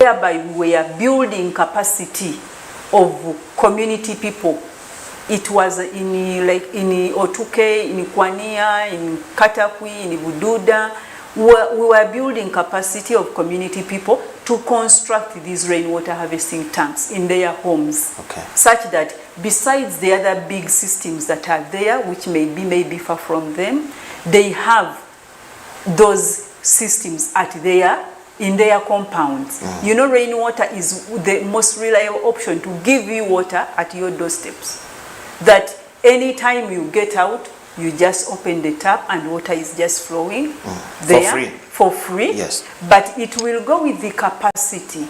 whereby we are building capacity of community people. It was in Otuke, in Kwania, in Katakwi, in Bududa. We were building capacity of community people to construct these rainwater harvesting tanks in their homes, such that besides the other big systems that are there, which may be far from them, they have those systems in their compounds. You know, rainwater is the most reliable option to give you water at your doorsteps. That anytime you get out, you just open the tap and water is just flowing there for free. Yes. But it will go with the capacity.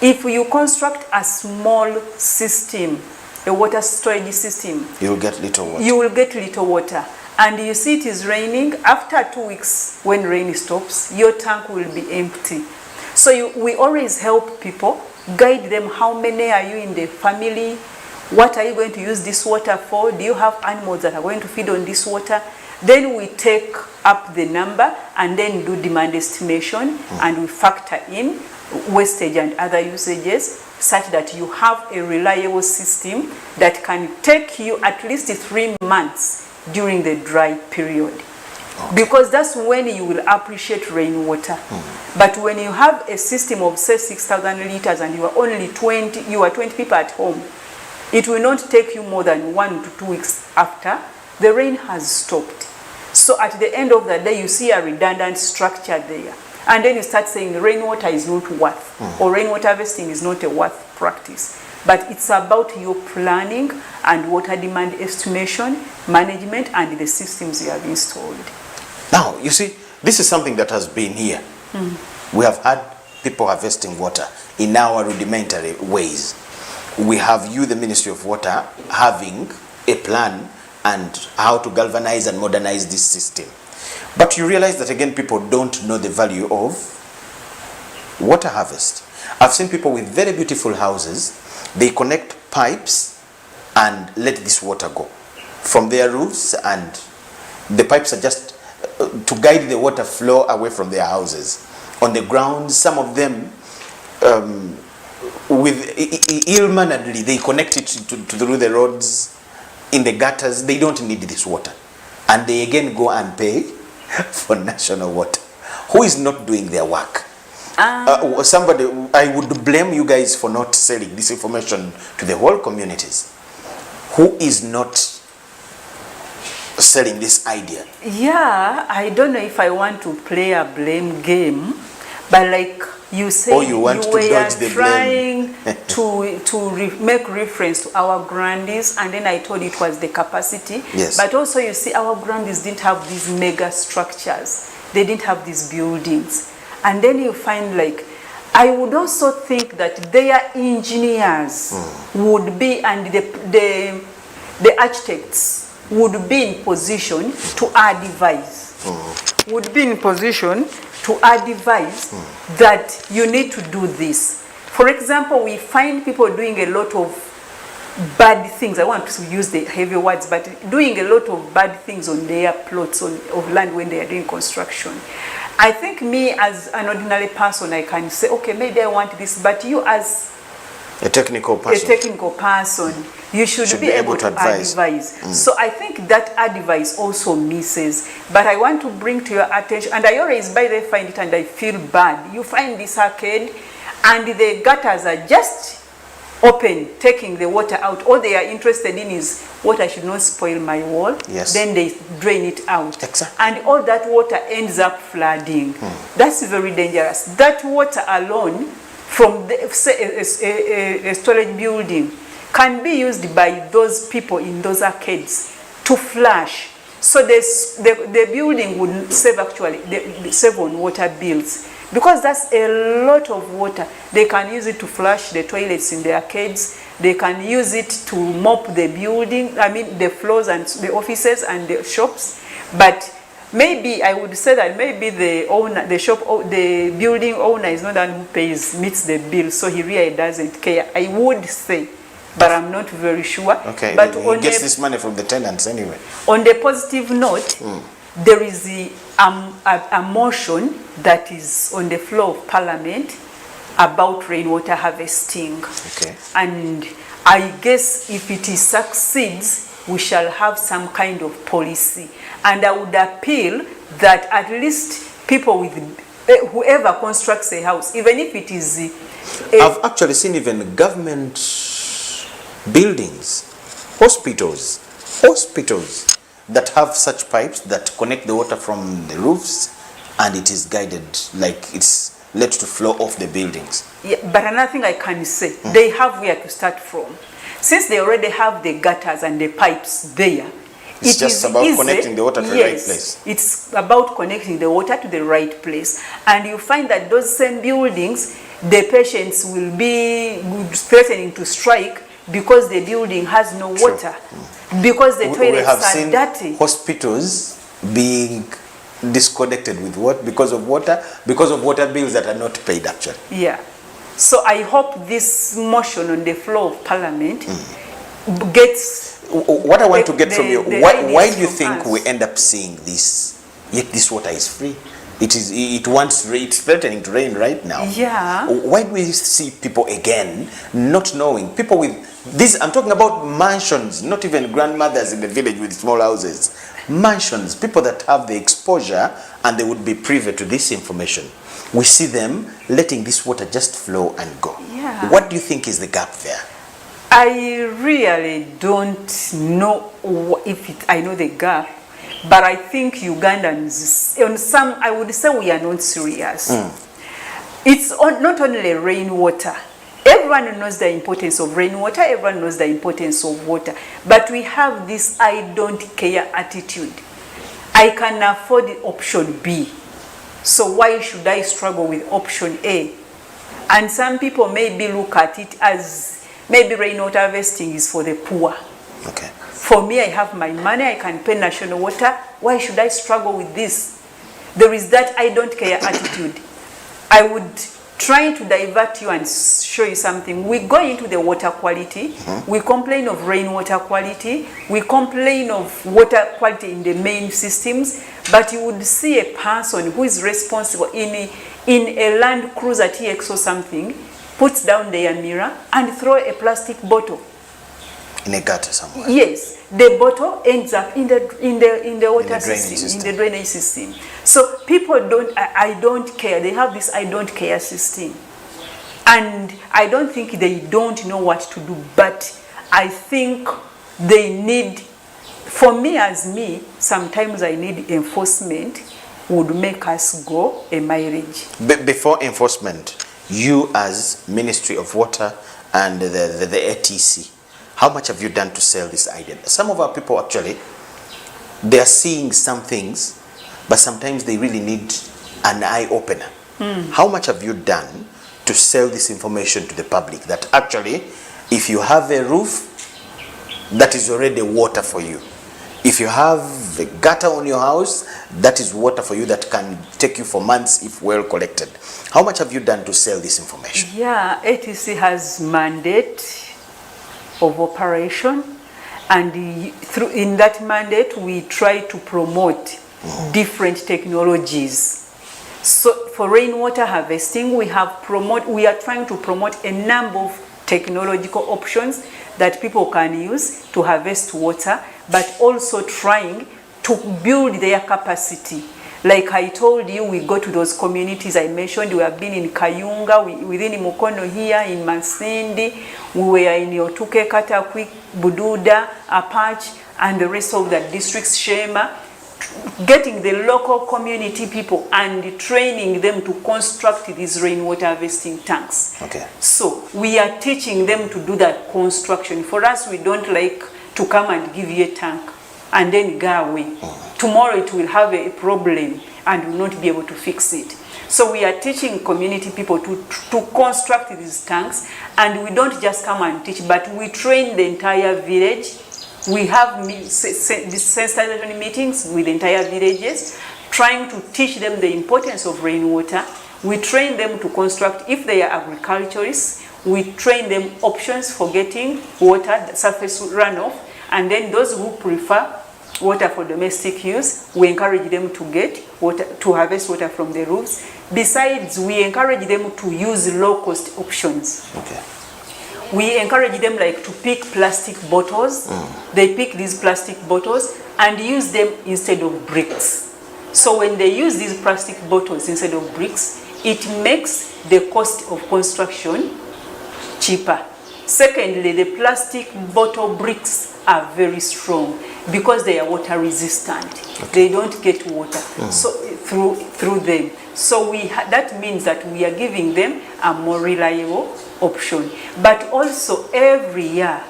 If you construct a small system, a water storage system, you will get little water. You will get little water. And you see it is raining. After 2 weeks, when rain stops, your tank will be empty. So we always help people, guide them. How many are you in the family? What are you going to use this water for? Do you have animals that are going to feed on this water? Then we take up the number and then do demand estimation, and we factor in wastage and other usages, such that you have a reliable system that can take you at least 3 months during the dry period. Because that's when you will appreciate rainwater. But when you have a system of say 6,000 liters and you are only 20 people at home, it will not take you more than 1 to 2 weeks after the rain has stopped. So at the end of the day, you see a redundant structure there. And then you start saying rainwater is not worth, or rainwater harvesting is not a worth practice. But it's about your planning and water demand estimation, management, and the systems you have installed. Now, you see, this is something that has been here. We have had people harvesting water in our rudimentary ways. We have you, the Ministry of Water, having a plan and how to galvanize and modernize this system. But you realize that, again, people don't know the value of water harvest. I've seen people with very beautiful houses. They connect pipes and let this water go from their roofs, and the pipes are just to guide the water flow away from their houses. On the ground, some of them with ill-manneredly, they connect it through the roads, in the gutters. They don't need this water, and they again go and pay for national water. Who is not doing their work? Somebody, I would blame you guys for not selling this information to the whole communities. Who is not selling this idea? Yeah, I don't know if I want to play a blame game, but like you said, you want to dodge the blame. to make reference to our grandees, and then I told it was the capacity. Yes. But also, you see, our grandees didn't have these mega structures. They didn't have these buildings. And then you find, like, I would also think that their engineers would be, and the architects would be in position to advise. Would be in position to advise that you need to do this. For example, we find people doing a lot of bad things. I want to use the heavy words, but doing a lot of bad things on their plots of land when they are doing construction. I think me as an ordinary person, I can say, okay, maybe I want this, but you as a technical person, you should be able to advise. So I think that advice also misses. But I want to bring to your attention, and I always by the find it and I feel bad. You find this arcade and the gutters are just open, taking the water out. All they are interested in is water should not spoil my wall. Yes. Then they drain it out. Exactly. And all that water ends up flooding. That's very dangerous. That water alone from a storage building can be used by those people in those arcades to flush. So the building would save save on water bills. Because that's a lot of water. They can use it to flush the toilets in the arcades. They can use it to mop the building, I mean the floors and the offices and the shops. But maybe I would say that maybe the owner, the building owner is not the one who meets the bill, so he really doesn't care. I would say, but I'm not very sure. Okay, but he gets this money from the tenants anyway. On the positive note, there is a motion that is on the floor of Parliament about rainwater harvesting. Okay. And I guess if it succeeds, we shall have some kind of policy. And I would appeal that at least people with, whoever constructs a house, even if it is I've actually seen even government buildings, hospitals that have such pipes that connect the water from the roofs, and it is guided, like it's let to flow off the buildings. Yeah, but another thing I can say, they have where to start from. Since they already have the gutters and the pipes there, it's just about easy, connecting the water to the right place. It's about connecting the water to the right place. And you find that those same buildings, the patients will be threatening to strike because the building has no water. Because the toilets are dirty. Hospitals being disconnected with what? Because of water bills that are not paid actually. Yeah. So I hope this motion on the floor of Parliament gets... What I want to get from you, why do you think us. we end up seeing this, yet this water is free? It's threatening to rain right now. Yeah. Why do we see people again not knowing? People with this, I'm talking about mansions, not even grandmothers in the village with small houses. Mansions, people that have the exposure and they would be privy to this information. We see them letting this water just flow and go. Yeah. What do you think is the gap there? I really don't know if I know the gap, but I think Ugandans, on some, I would say we are not serious. It's not only rainwater. Everyone knows the importance of rainwater, everyone knows the importance of water, but we have this I don't care attitude. I can afford option B, so why should I struggle with option A? And some people maybe look at it as maybe rainwater harvesting is for the poor. Okay. For me, I have my money, I can pay national water. Why should I struggle with this? There is that I don't care attitude. I would try to divert you and show you something. We go into the water quality. We complain of rainwater quality. We complain of water quality in the main systems. But you would see a person who is responsible in a Land Cruiser TX or something, puts down their mirror and throw a plastic bottle in a gutter somewhere. Yes, the bottle ends up in the water system, in the drainage system. So people don't, I don't care. They have this I don't care system, and I don't think they don't know what to do. But I think they need. For me, as me, sometimes I need enforcement would make us go a mileage. Before enforcement, you as Ministry of Water and the ATC, how much have you done to sell this idea? Some of our people actually, they are seeing some things, but sometimes they really need an eye-opener. How much have you done to sell this information to the public that actually, if you have a roof, that is already water for you. If you have a gutter on your house, that is water for you that can take you for months if well collected. How much have you done to sell this information? Yeah, ATC has mandate of operation, and in that mandate we try to promote different technologies. So for rainwater harvesting, we are trying to promote a number of technological options that people can use to harvest water, but also trying to build their capacity. Like I told you, we go to those communities I mentioned. We have been in Kayunga, within Mukono here, in Masindi, we were in Otuke, Katakwi, Bududa, Apache, and the rest of the districts, Shema, getting the local community people and training them to construct these rainwater harvesting tanks. Okay. So we are teaching them to do that construction. For us, we don't like to come and give you a tank and then go away. Tomorrow it will have a problem and will not be able to fix it. So we are teaching community people to construct these tanks, and we don't just come and teach, but we train the entire village. We have sensitization meetings with entire villages, trying to teach them the importance of rainwater. We train them to construct, if they are agriculturists, we train them options for getting water, surface runoff, and then those who prefer water for domestic use. We encourage them to get water, to harvest water from the roofs. Besides, we encourage them to use low-cost options. Okay. We encourage them like to pick plastic bottles. They pick these plastic bottles and use them instead of bricks. So when they use these plastic bottles instead of bricks, it makes the cost of construction cheaper. Secondly, the plastic bottle bricks are very strong because they are water resistant. Okay. They don't get water so through them. So that means that we are giving them a more reliable option. But also every year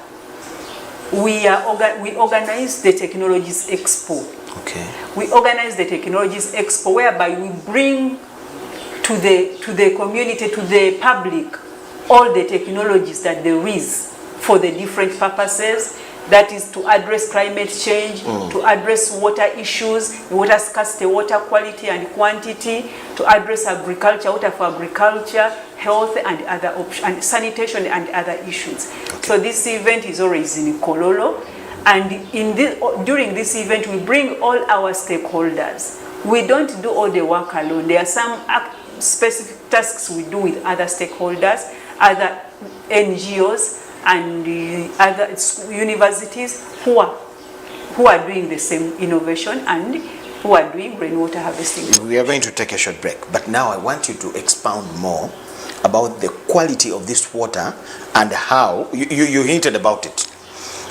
we organize the Technologies Expo. Okay. We organize the Technologies Expo whereby we bring to the community, to the public, all the technologies that there is for the different purposes. That is to address climate change, to address water issues, water scarcity, water quality and quantity, to address agriculture, water for agriculture, health and other options, and sanitation and other issues. Okay. So this event is always in Kololo, and during this event we bring all our stakeholders. We don't do all the work alone. There are some specific tasks we do with other stakeholders, other NGOs, and other universities who are doing the same innovation and who are doing rainwater harvesting. We are going to take a short break, but now I want you to expound more about the quality of this water and how, you hinted about it,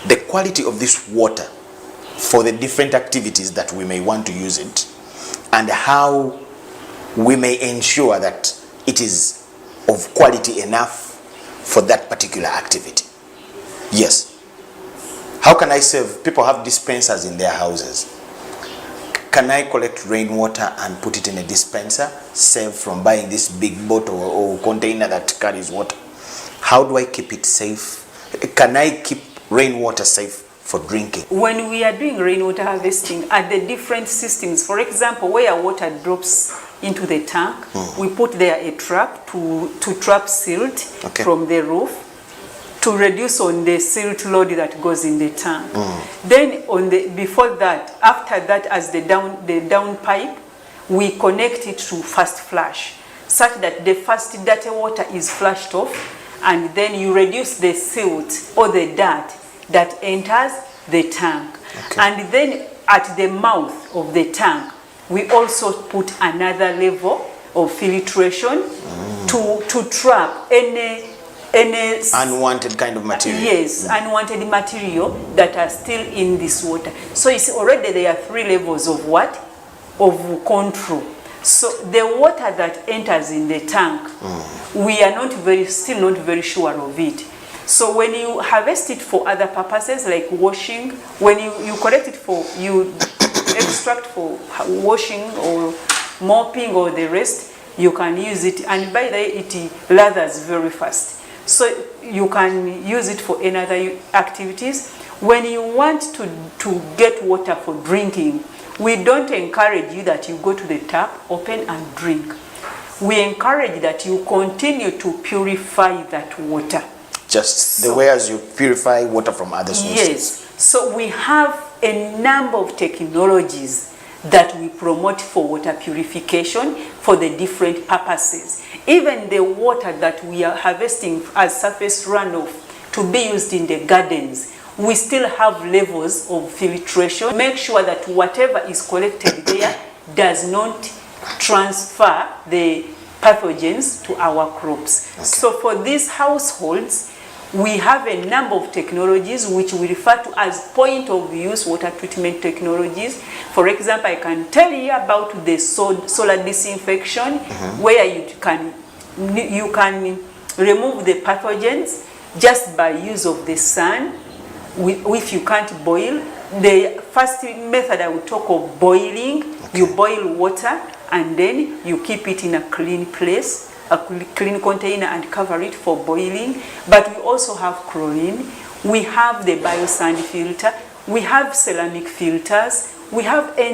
the quality of this water for the different activities that we may want to use it, and how we may ensure that it is of quality enough for that particular activity. Yes. How can I save? People have dispensers in their houses. Can I collect rainwater and put it in a dispenser, save from buying this big bottle or container that carries water? How do I keep it safe? Can I keep rainwater safe for drinking? When we are doing rainwater harvesting at the different systems, for example, where water drops into the tank, we put there a trap to trap silt from the roof, to reduce on the silt load that goes in the tank. Then before that, after that, as the down pipe, we connect it to fast flush, such that the first dirty water is flushed off, and then you reduce the silt or the dirt that enters the tank. Okay. And then at the mouth of the tank, we also put another level of filtration to trap any unwanted kind of material. Yes, unwanted material that are still in this water. So it's already there are 3 levels of what? Of control. So the water that enters in the tank, we are still not very sure of it. So when you harvest it for other purposes like washing, when you collect it you extract for washing or mopping or the rest, you can use it, and by the way it lathers very fast. So you can use it for any other activities. When you want to get water for drinking, we don't encourage you that you go to the tap, open and drink. We encourage that you continue to purify that water. Just the way as you purify water from other sources. Yes. So we have a number of technologies that we promote for water purification for the different purposes. Even the water that we are harvesting as surface runoff to be used in the gardens, we still have levels of filtration. Make sure that whatever is collected there does not transfer the pathogens to our crops. Okay. So for these households, we have a number of technologies which we refer to as point of use water treatment technologies. For example, I can tell you about the solar disinfection, where you can remove the pathogens just by use of the sun. If you can't boil, the first method I will talk of boiling. Okay. You boil water and then you keep it in a clean place, a clean container, and cover it for boiling. But we also have chlorine, we have the biosand filter, we have ceramic filters, we have a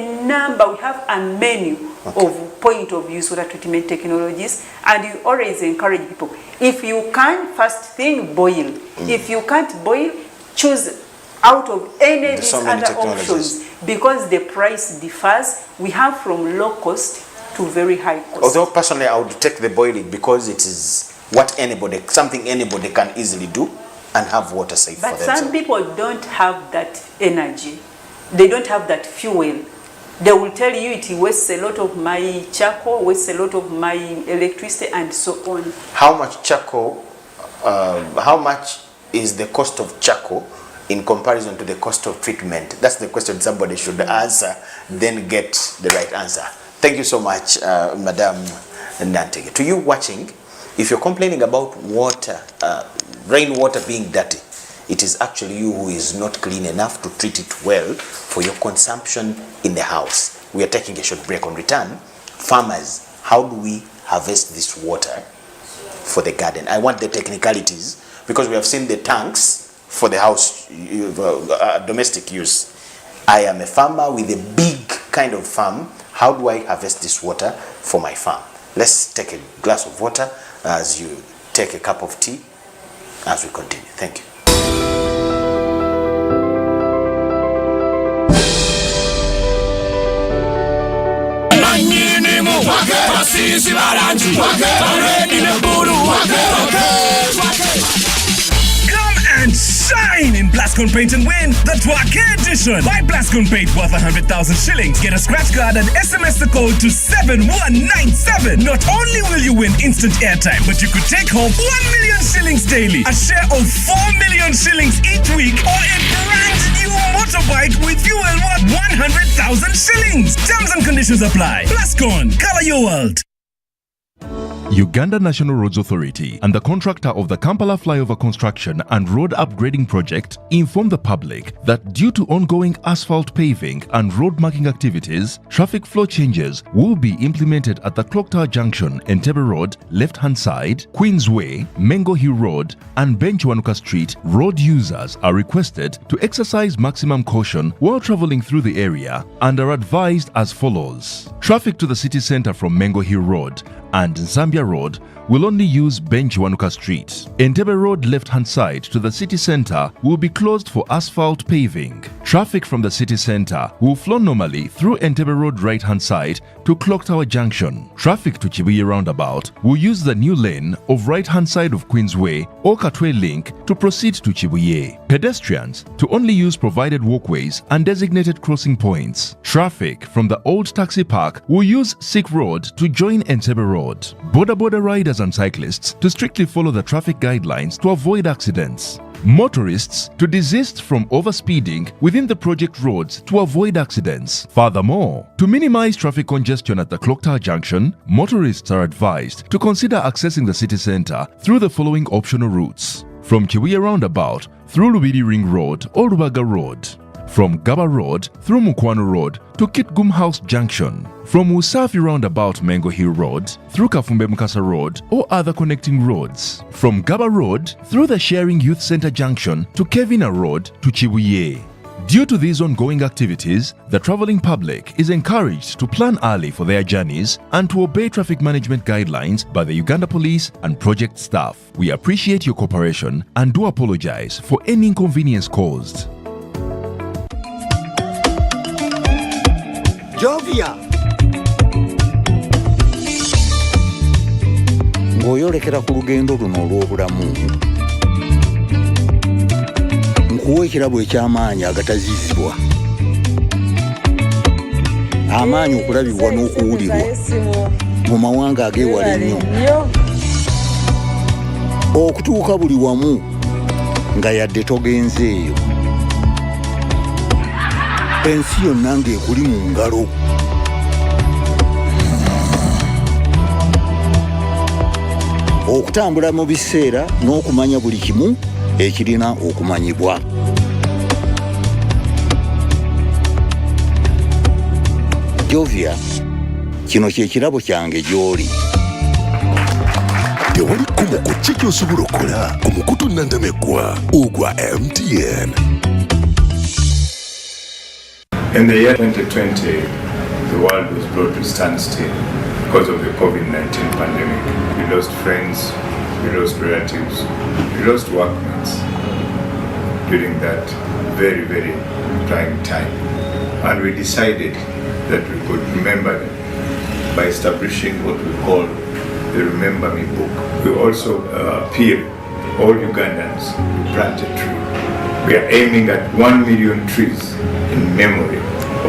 menu of point of use water treatment technologies, and you always encourage people, if you can, first thing, boil. If you can't boil, choose out of any of these so many other technologies. options, because the price differs. We have from low cost to very high cost. Although personally I would take the boiling because it is something anybody can easily do and have water safe But for themselves. some people don't have that energy. They don't have that fuel. They will tell you it wastes a lot of my charcoal, wastes a lot of my electricity, and so on. How much charcoal, how much is the cost of charcoal in comparison to the cost of treatment? That's the question somebody should answer, then get the right answer. Thank you so much, Madam Nantege. To you watching, if you're complaining about water, rainwater being dirty, it is actually you who is not clean enough to treat it well for your consumption in the house. We are taking a short break. On return, farmers, how do we harvest this water for the garden? I want the technicalities because we have seen the tanks for the house, domestic use. I am a farmer with a big kind of farm. How do I harvest this water for my farm? Let's take a glass of water as you take a cup of tea as we continue. Thank you. And shine in Plascon Paint and win the Twake edition. Buy Plascon Paint worth 100,000 shillings. Get a scratch card and SMS the code to 7197. Not only will you win instant airtime, but you could take home 1 million shillings daily, a share of 4 million shillings each week, or a brand new motorbike with fuel worth 100,000 shillings. Terms and conditions apply. Plascon, color your world. Uganda National Roads Authority and the contractor of the Kampala Flyover Construction and Road Upgrading Project inform the public that due to ongoing asphalt paving and road marking activities, traffic flow changes will be implemented at the Clock Tower Junction, Entebbe Road, left-hand side, Queensway, Mengo Hill Road, and Benchwanuka Street. Road users are requested to exercise maximum caution while traveling through the area and are advised as follows. Traffic to the city centre from Mengo Hill Road and Zambia Road will only use Benchwanuka Street. Entebbe Road left-hand side to the city centre will be closed for asphalt paving. Traffic from the city centre will flow normally through Entebbe Road right-hand side to Clock Tower Junction. Traffic to Chibuye roundabout will use the new lane of right-hand side of Queensway or Katwe Link to proceed to Chibuye. Pedestrians to only use provided walkways and designated crossing points. Traffic from the old taxi park will use Sikh Road to join Entebbe Road. Border riders and cyclists to strictly follow the traffic guidelines to avoid accidents. Motorists to desist from overspeeding within the project roads to avoid accidents. Furthermore, to minimize traffic congestion at the Clock Tower Junction, motorists are advised to consider accessing the city centre through the following optional routes: from Chibuye roundabout through Lubiri Ring Road or Rubaga Road, from Gaba Road through Mukwano Road to Kitgum House Junction, from Usafi roundabout Mengo Hill Road through Kafumbe Mukasa Road or other connecting roads, from Gaba Road through the Sharing Youth Centre Junction to Kevina Road to Chibuye. Due to these ongoing activities, the travelling public is encouraged to plan early for their journeys and to obey traffic management guidelines by the Uganda Police and project staff. We appreciate your cooperation and do apologise for any inconvenience caused. Jovia ng'oyolekera ku lugendo luno olw'obulamu nkuwa ekirabo eky'amaanyi agatazizibwa, amaanyi okulabibwa n'okuwulirwa mu mawanga ag'ewala ennyo, okutuuka buli wamu nga yadde togenzeeyo, ensi yonna ng'ekuli mu ngalo. Okutambula mu biseera n'okumanya buli kimu ekirina okumanyibwa. Jovia, kino kye kirabo kyange gy'oli. Tewali kumuku ki ky'osobola okukola ku mukutu nnantameggwa ogwa MTN. In the year 2020, the world was brought to a standstill because of the COVID-19 pandemic. We lost friends, we lost relatives, we lost workmates during that very, very trying time. And we decided that we could remember them by establishing what we call the Remember Me book. We also appeal all Ugandans to plant a tree. We are aiming at 1 million trees in memory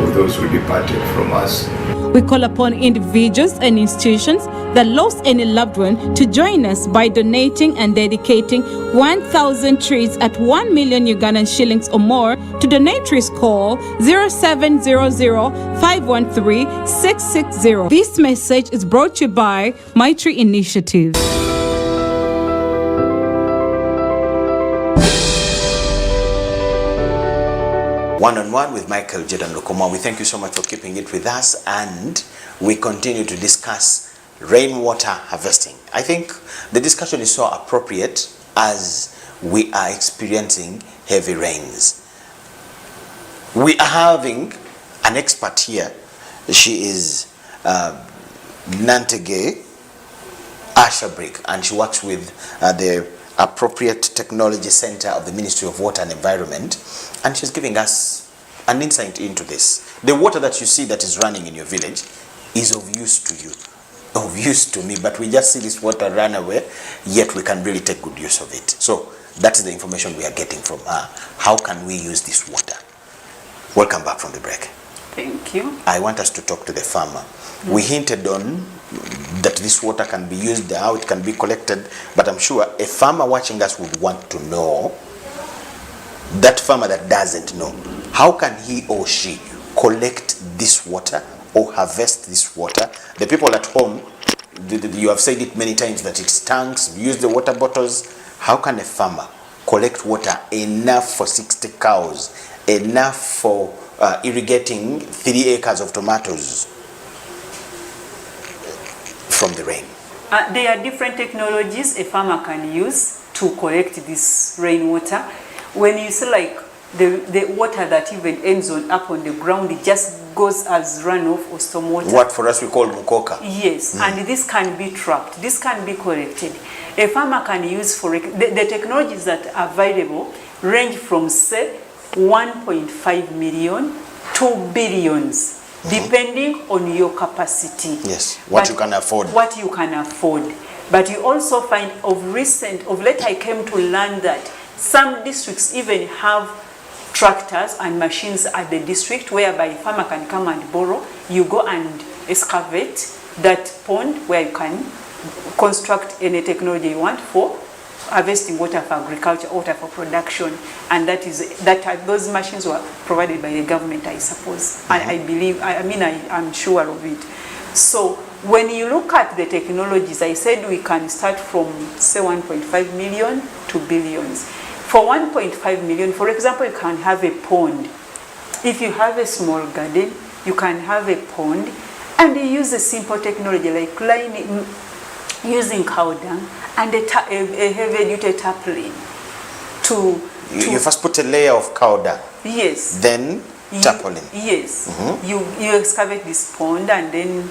of those who departed from us. We call upon individuals and institutions that lost any loved one to join us by donating and dedicating 1,000 trees at 1 million Ugandan shillings or more. To donatories, call 0700 513 660. This message is brought to you by My Tree Initiative. One-on-one with Michael Jordan Lokoma. We thank you so much for keeping it with us, and we continue to discuss rainwater harvesting. I think the discussion is so appropriate as we are experiencing heavy rains. We are having an expert here. She is Nantege Ashabrick, and she works with the Appropriate Technology Center of the Ministry of Water and Environment, and she's giving us an insight into this. The water that you see that is running in your village is of use to you, of use to me, but we just see this water run away, yet we can really take good use of it. So that's the information we are getting from her. How can we use this water? Welcome back from the break. Thank you. I want us to talk to the farmer. We hinted on that this water can be used, how it can be collected, but I'm sure a farmer watching us would want to know, that farmer that doesn't know, how can he or she collect this water or harvest this water? The people at home, you have said it many times that it's tanks, use the water bottles. How can a farmer collect water enough for 60 cows, enough for irrigating 3 acres of tomatoes from the rain? There are different technologies a farmer can use to collect this rainwater. When you see like the water that even ends up on the ground, it just goes as runoff or stormwater. What for us we call mukoka. Yes, and this can be trapped, this can be collected. A farmer can use for the technologies that are available range from say 1.5 million to billions, depending on your capacity. Yes, what you can afford. What you can afford. But you also find of late I came to learn that some districts even have tractors and machines at the district whereby a farmer can come and borrow. You go and excavate that pond where you can construct any technology you want for harvesting water for agriculture, water for production, and those machines were provided by the government, I suppose. And I believe, I'm sure of it. So when you look at the technologies, I said we can start from say 1.5 million to billions. For 1.5 million, for example, you can have a pond. If you have a small garden, you can have a pond, and you use a simple technology like lining, using cow dung and a heavy-duty tarpaulin You first put a layer of cow dung. Yes. Then tarpaulin. Yes. You excavate this pond and then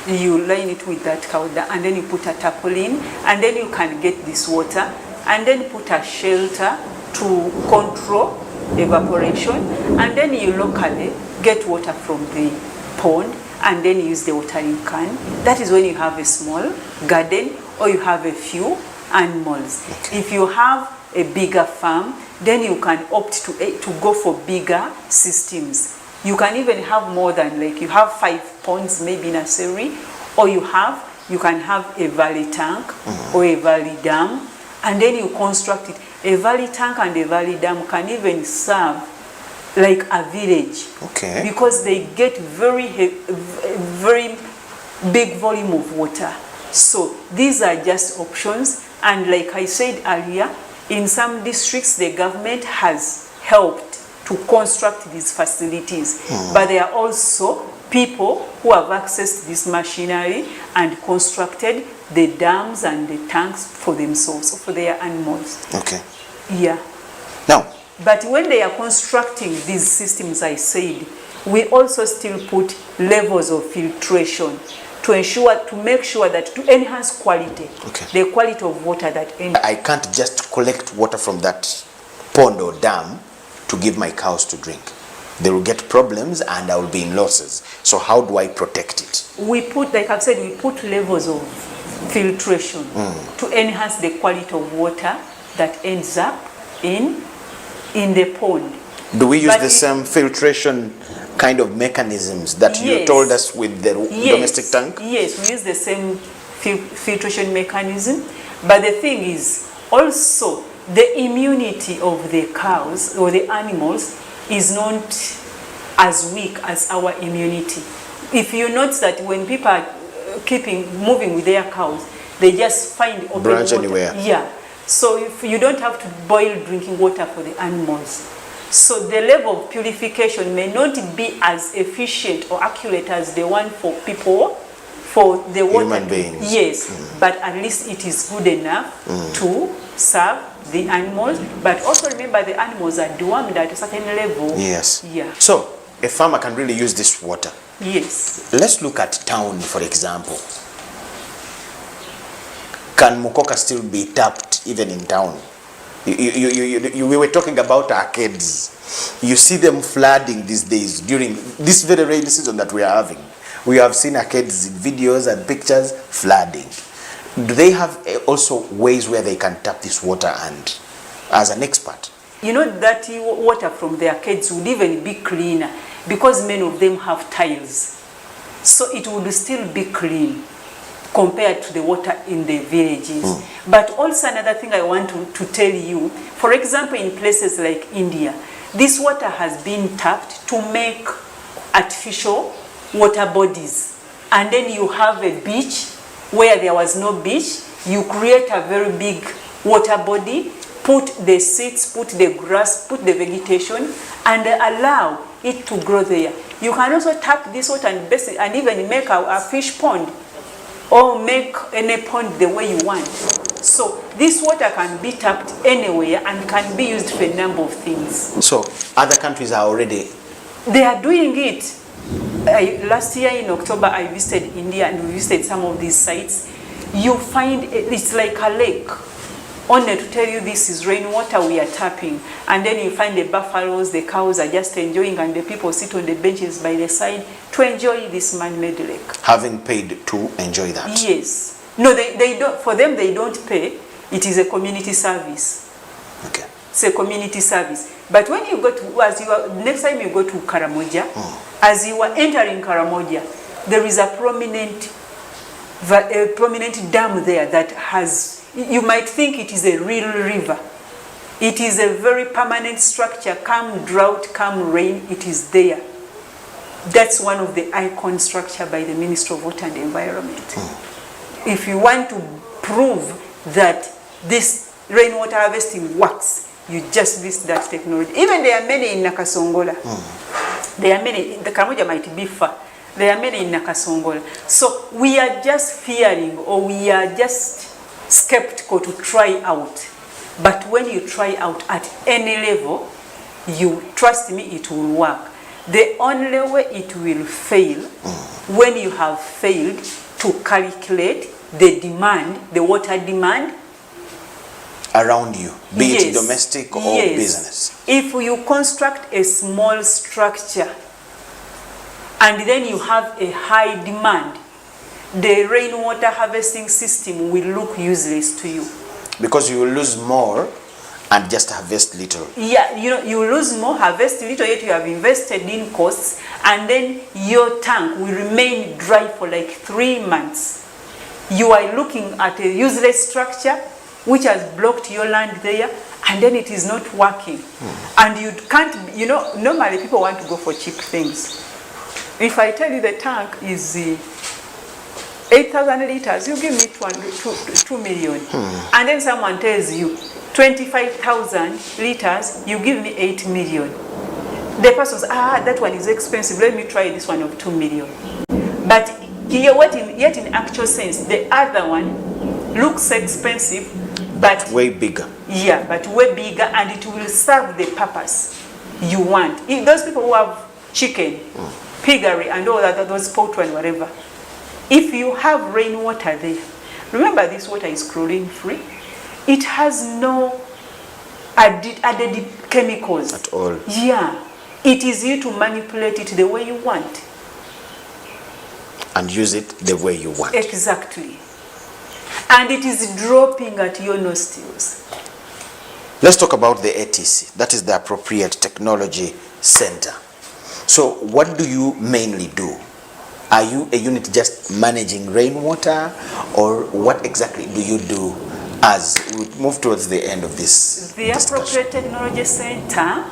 you line it with that cow dung and then you put a tarpaulin and then you can get this water and then put a shelter to control evaporation and then you locally get water from the pond and then use the watering can. That is when you have a small garden or you have a few animals. Okay. If you have a bigger farm, then you can opt to go for bigger systems. You can even have more than, like you have 5 ponds maybe in a series, or you can have a valley tank or a valley dam, and then you construct it. A valley tank and a valley dam can even serve like a village. Okay. Because they get very big volume of water. So these are just options, and like I said earlier, in some districts the government has helped to construct these facilities, but there are also people who have accessed this machinery and constructed the dams and the tanks for themselves, or for their animals. Okay. Yeah. Now, but when they are constructing these systems, I said, we also still put levels of filtration to make sure that to enhance quality, the quality of water that enters. I can't just collect water from that pond or dam to give my cows to drink. They will get problems and I will be in losses. So how do I protect it? We put, like I've said, we put levels of filtration to enhance the quality of water that ends up in the pond. Do we use But the same filtration kind of mechanisms that you Yes. told us with the domestic tank? Yes, we use the same filtration mechanism. But the thing is, also, the immunity of the cows or the animals is not as weak as our immunity. If you notice that when people are moving with their cows, they just find open Branch water. anywhere. Yeah. So if you don't have to boil drinking water for the animals. So the level of purification may not be as efficient or accurate as the one for people, for the water. Human beings. Yes, but at least it is good enough to serve the animals. But also remember, the animals are dewormed at a certain level. Yes. Yeah. So a farmer can really use this water. Yes. Let's look at town, for example. Can Mukoka still be tapped even in town? We were talking about arcades. You see them flooding these days during this very rainy season that we are having. We have seen arcades in videos and pictures flooding. Do they have also ways where they can tap this water? And as an expert, You know that water from the arcades would even be cleaner because many of them have tiles. So it would still be clean compared to the water in the villages. But also another thing I want to tell you, for example, in places like India, this water has been tapped to make artificial water bodies. And then you have a beach where there was no beach. You create a very big water body, put the seeds, put the grass, put the vegetation, and allow it to grow there. You can also tap this water and even make a fish pond, or make any pond the way you want. So this water can be tapped anywhere and can be used for a number of things. so other countries are already. They are doing it. Last year in October, I visited India and we visited some of these sites. You find it's like a lake. Only to tell you this is rainwater we are tapping. And then you find the buffaloes, the cows are just enjoying, and the people sit on the benches by the side to enjoy this man-made lake. Having paid to enjoy that. Yes. No, they don't. For them, they don't pay. It is a community service. Okay. It's a community service. But when you go to, next time you go to Karamoja, as you are entering Karamoja, there is a prominent dam there that has, you might think it is a real river. It is a very permanent structure. Come drought, come rain, it is there. That's one of the icon structure by the Ministry of Water and Environment. If you want to prove that this rainwater harvesting works, you just visit that technology. Even there are many in Nakasongola. There are many, the Karamoja might be far. There are many in Nakasongola. So we are just fearing, or we are just skeptical to try out. But when you try out at any level, you trust me, it will work. The only way it will fail, when you have failed to calculate the demand, the water demand Around you, be it Yes. domestic or Yes. business. If you construct a small structure and then you have a high demand, the rainwater harvesting system will look useless to you. Because you will lose more and just harvest little. Yeah, you know, you lose more, harvest little, yet you have invested in costs, and then your tank will remain dry for like 3 months. You are looking at a useless structure which has blocked your land there, and then it is not working. And you can't, you know, normally people want to go for cheap things. If I tell you the tank is 8,000 liters, you give me 2 million. And then someone tells you 25,000 liters, you give me 8 million. The person says, that one is expensive, let me try this one of 2 million. But yet in actual sense, the other one looks expensive, but Way bigger. yeah, but way bigger, and it will serve the purpose you want. If those people who have chicken, piggery, and all that, those poultry and whatever, if you have rainwater there, remember this water is chlorine free. It has no added chemicals At all. Yeah, it is you to manipulate it the way you want. And use it the way you want. Exactly. And it is dropping at your nostrils. Let's talk about the ATC. That is the Appropriate Technology Center. So what do you mainly do? Are you a unit just managing rainwater, or what exactly do you do as we move towards the end of this The discussion? Appropriate Technology Center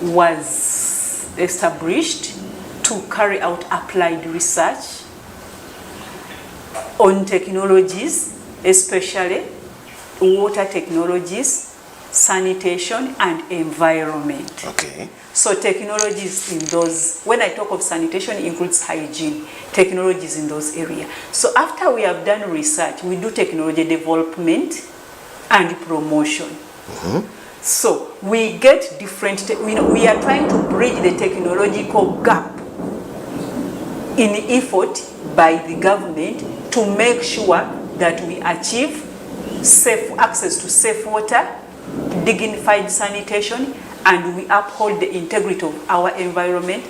was established to carry out applied research on technologies, especially water technologies, sanitation and environment. Okay. So technologies in those, when I talk of sanitation, it includes hygiene, technologies in those areas. So after we have done research, we do technology development and promotion. So we get different, we are trying to bridge the technological gap in effort by the government to make sure that we achieve safe access to safe water, dignified sanitation, and we uphold the integrity of our environment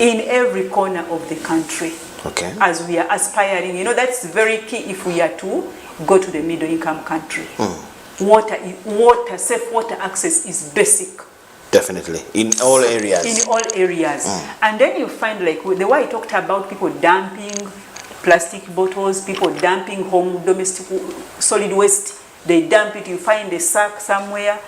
in every corner of the country. Okay. As we are aspiring, that's very key if we are to go to the middle income country. Safe water access is basic. Definitely. In all areas. In all areas. And then you find, like the way I talked about people dumping plastic bottles, people dumping home domestic solid waste, they dump it, you find a sack somewhere.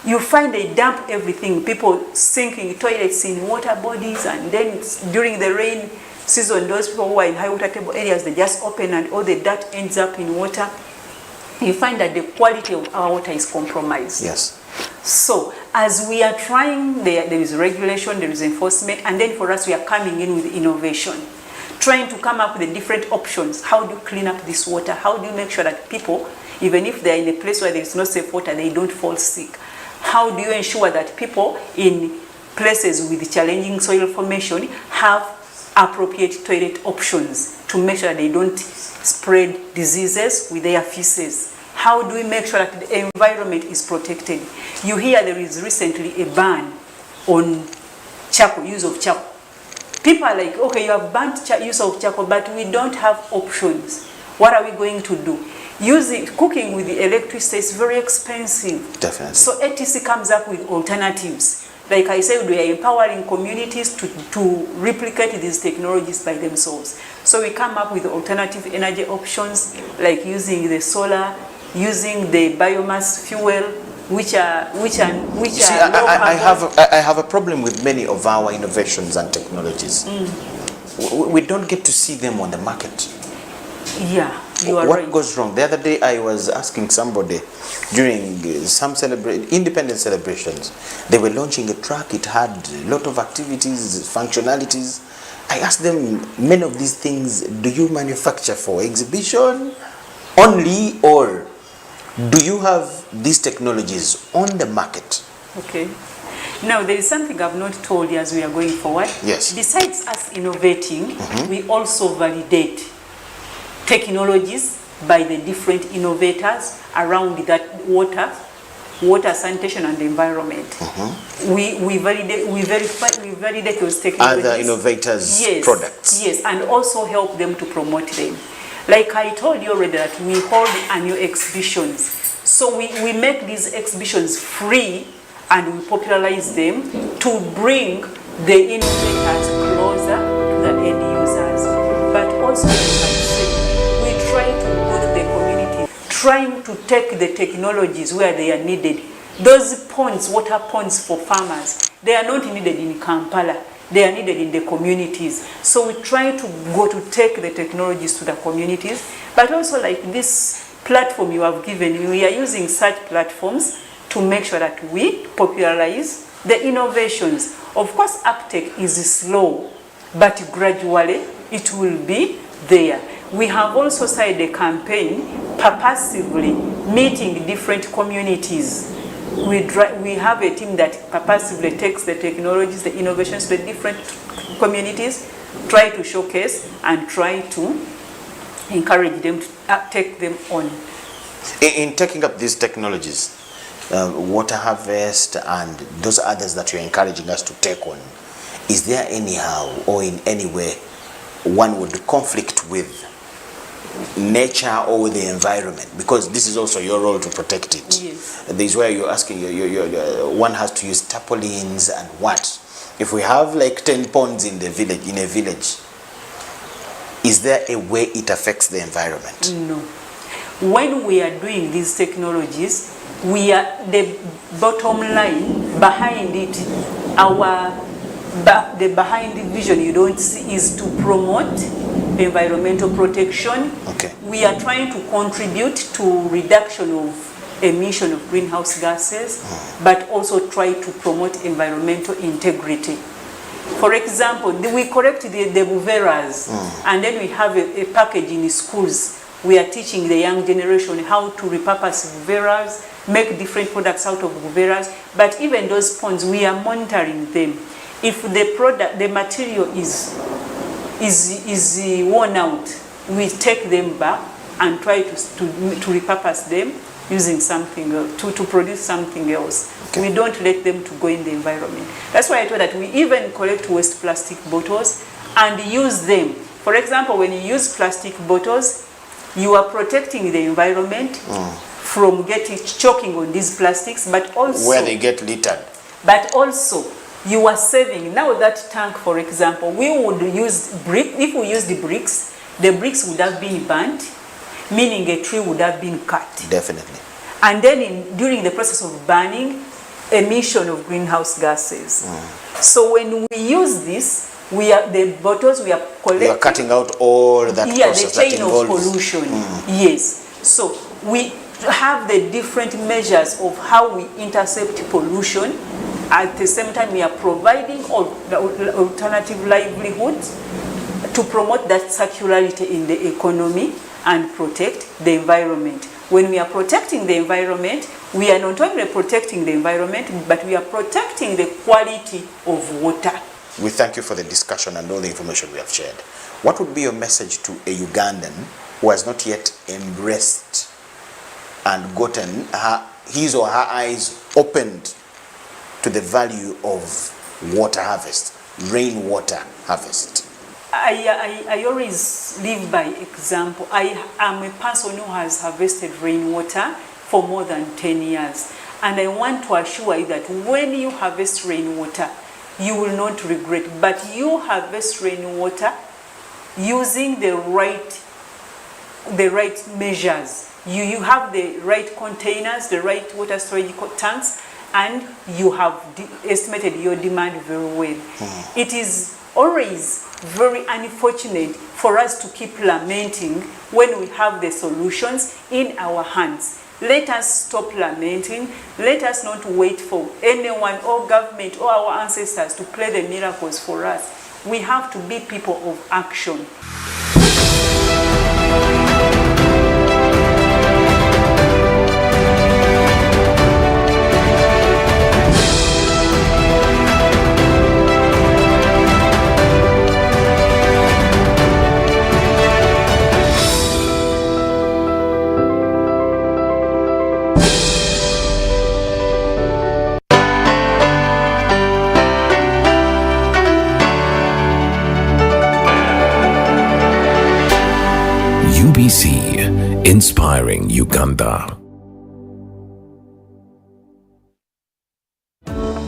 You find they dump everything, people sinking toilets in water bodies, and then during the rain season, those people who are in high water table areas, they just open and all the dirt ends up in water. You find that the quality of our water is compromised. Yes. So as we are trying, there is regulation, there is enforcement, and then for us we are coming in with innovation, trying to come up with the different options. How do you clean up this water? How do you make sure that people, even if they are in a place where there is no safe water, they don't fall sick? How do you ensure that people in places with challenging soil formation have appropriate toilet options to make sure they don't spread diseases with their feces? How do we make sure that the environment is protected? You hear there is recently a ban on charcoal, use of charcoal. People are like, okay, you have banned use of charcoal, but we don't have options. What are we going to do? Cooking with the electricity is very expensive. Definitely. So ATC comes up with alternatives. Like I said, we are empowering communities to replicate these technologies by themselves. So we come up with alternative energy options, like using the solar, using the biomass fuel, which are I have a problem with many of our innovations and technologies. We don't get to see them on the market. Yeah, you are what right. goes wrong? The other day I was asking somebody during some independence celebrations. They were launching a truck. It had a lot of activities, functionalities. I asked them, many of these things, do you manufacture for exhibition only, or do you have these technologies on the market? Okay. Now, there is something I've not told you as we are going forward. Yes. Besides us innovating, we also validate technologies by the different innovators around that water, sanitation and the environment. We validate those technologies. Other innovators' products. Yes, and also help them to promote them. Like I told you already that we hold annual exhibitions. So we make these exhibitions free and we popularize them to bring the innovators closer to the end users. But also, like I said, we try to go to the community, trying to take the technologies where they are needed. Those ponds, water ponds for farmers, they are not needed in Kampala. They are needed in the communities. So we try to go to take the technologies to the communities, but also like this platform you have given, we are using such platforms to make sure that we popularize the innovations. Of course, uptake is slow, but gradually it will be there. We have also started a campaign purposively meeting different communities. We have a team that purposively takes the technologies, the innovations to the different communities, try to showcase and try to encourage them to take them on. In taking up these technologies, water harvest and those others that you're encouraging us to take on, is there anyhow or in any way one would conflict with nature or with the environment? Because this is also your role to protect it. Yes. This is where you're asking, one has to use tarpaulins and what? If we have like 10 ponds in a village, is there a way it affects the environment? No. When we are doing these technologies, we are the bottom line behind it. The behind the vision you don't see is to promote environmental protection. Okay. We are trying to contribute to reduction of emission of greenhouse gases, but also try to promote environmental integrity. For example, we collect the buveras, and then we have a package in schools. We are teaching the young generation how to repurpose buveras, make different products out of buveras. But even those ponds, we are monitoring them. If the material is worn out, we take them back and try to repurpose them using something to produce something else. Okay. We don't let them to go in the environment. That's why I told that we even collect waste plastic bottles and use them. For example, when you use plastic bottles, you are protecting the environment from choking on these plastics, but also where they get littered. But also, you are saving. Now that tank, for example, we would use brick. If we use the bricks would have been burnt, meaning a tree would have been cut. Definitely. And then during the process of burning, emission of greenhouse gases. So when we use this, the bottles we are collecting. We are cutting out all that process the chain that involves of pollution. Yes. So we have the different measures of how we intercept pollution. At the same time, we are providing alternative livelihoods to promote that circularity in the economy and protect the environment. When we are protecting the environment, we are not only protecting the environment, but we are protecting the quality of water. We thank you for the discussion and all the information we have shared. What would be your message to a Ugandan who has not yet embraced and gotten his or her eyes opened to the value of water harvest, rainwater harvest? I always live by example. I am a person who has harvested rainwater for more than 10 years. And I want to assure you that when you harvest rainwater, you will not regret. But you harvest rainwater using the right measures. You have the right containers, the right water storage tanks, and you have estimated your demand very well. It is always very unfortunate for us to keep lamenting when we have the solutions in our hands. Let us stop lamenting. Let us not wait for anyone or government or our ancestors to play the miracles for us. We have to be people of action. UBC, inspiring Uganda.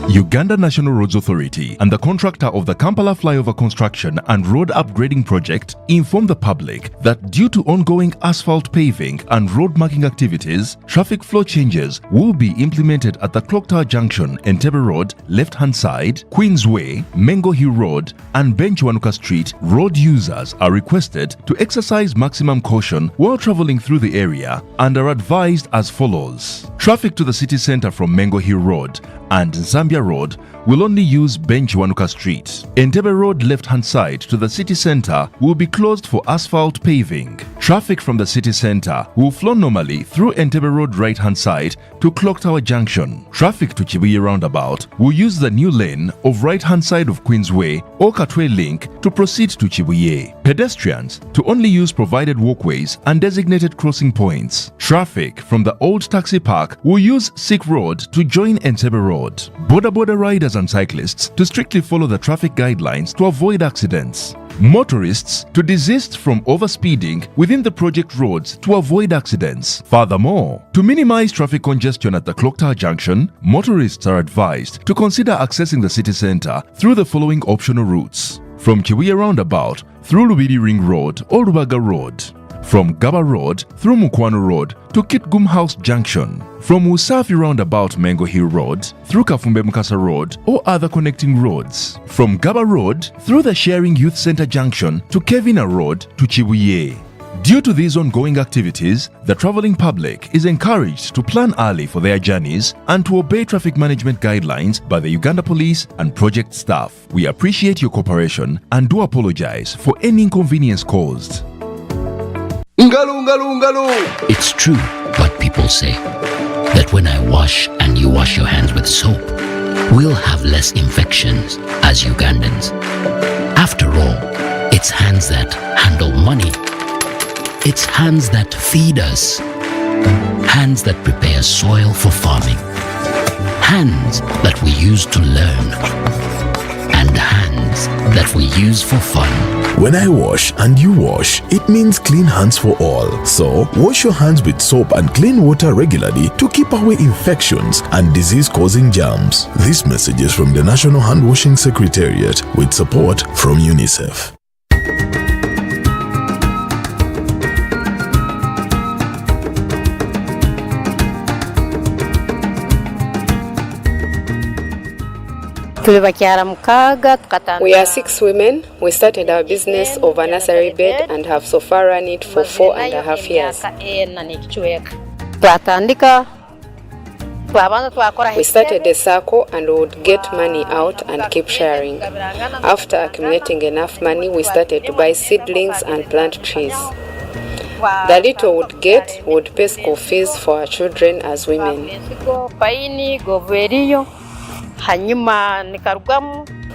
Uganda National Roads Authority and the contractor of the Kampala Flyover Construction and Road Upgrading Project inform the public that due to ongoing asphalt paving and road marking activities, traffic flow changes will be implemented at the Clock Tower Junction, Entebbe Road, left-hand side, Queensway, Mengo Hill Road, and Benchwanuka Street. Road users are requested to exercise maximum caution while traveling through the area and are advised as follows. Traffic to the city centre from Mengo Hill Road and Zambia Road will only use Benchwanuka Street. Entebbe Road left-hand side to the city centre will be closed for asphalt paving. Traffic from the city centre will flow normally through Entebbe Road right-hand side to Clock Tower Junction. Traffic to Chibuye roundabout will use the new lane of right-hand side of Queensway or Katwe Link to proceed to Chibuye. pedestrians to only use provided walkways and designated crossing points. Traffic from the old taxi park will use Sikh Road to join Entebbe Road. Border riders and cyclists to strictly follow the traffic guidelines to avoid accidents. Motorists to desist from overspeeding within the project roads to avoid accidents. Furthermore, to minimize traffic congestion at the Clock Tower Junction, motorists are advised to consider accessing the city centre through the following optional routes. From Kiwiya Roundabout through Lubidi Ring Road or Rubaga Road. From Gaba Road through Mukwano Road to Kitgum House Junction. From Usafi Roundabout Mengo Hill Road through Kafumbe Mukasa Road or other connecting roads. From Gaba Road through the Sharing Youth Centre Junction to Kevina Road to Chibuye. Due to these ongoing activities, the travelling public is encouraged to plan early for their journeys and to obey traffic management guidelines by the Uganda Police and project staff. We appreciate your cooperation and do apologise for any inconvenience caused. It's true what people say, that when I wash and you wash your hands with soap, we'll have less infections as Ugandans. After all, it's hands that handle money. It's hands that feed us. Hands that prepare soil for farming. Hands that we use to learn. And hands that we use for fun. When I wash and you wash, it means clean hands for all. So, wash your hands with soap and clean water regularly to keep away infections and disease-causing germs. This message is from the National Hand Washing Secretariat with support from UNICEF. We are 6 women. We started our business of a nursery bed and have so far run it for 4.5 years. We started a circle and would get money out and keep sharing. After accumulating enough money, we started to buy seedlings and plant trees. The little would get would pay school fees for our children as women.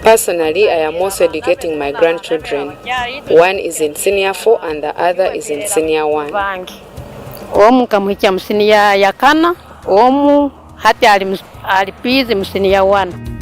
Personally, I am also educating my grandchildren. One is in senior 4 and the other is in senior 1. Omu hati alipizi msenior 1.